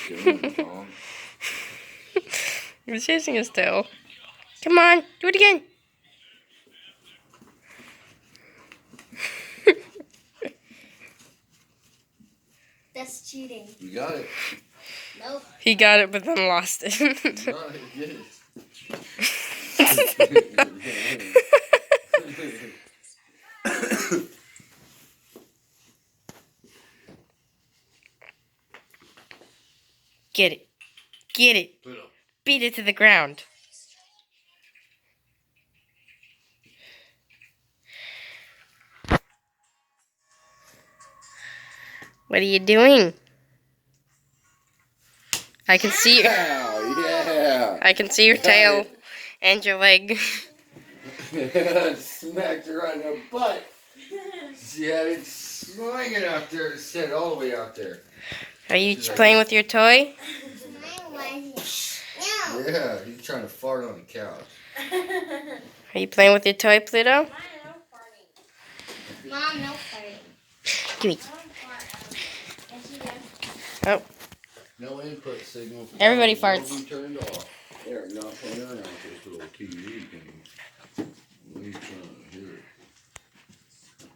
Keep going, Tom. He's chasing his tail. Come on, do it again. That's cheating. You got it. Nope. He got it, but then lost it. You got it. Yes. Get it. Get it. Beat it to the ground. What are you doing? I can see you. Wow, yeah. I can see your Got tail it. and your leg. Smacked her right in the butt. She had it swinging out there. It set all the way out there. Are you playing with your toy? Yeah, he's trying to fart on the couch. Are you playing with your toy, Pluto? Mom, no farting. Give me. Oh, No input signal. Everybody Will farts. be turned off. They're not playing around with this little TV thing. We trying to hear it.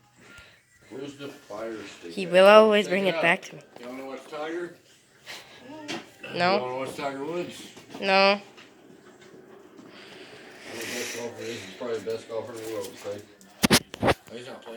Where's the fire stick? he at? will always Take bring it out. back to me. You wanna watch Tiger? You No, wanna watch Tiger Woods? no. He's the best golfer. He's probably the best golfer in the world, say. He's not playing.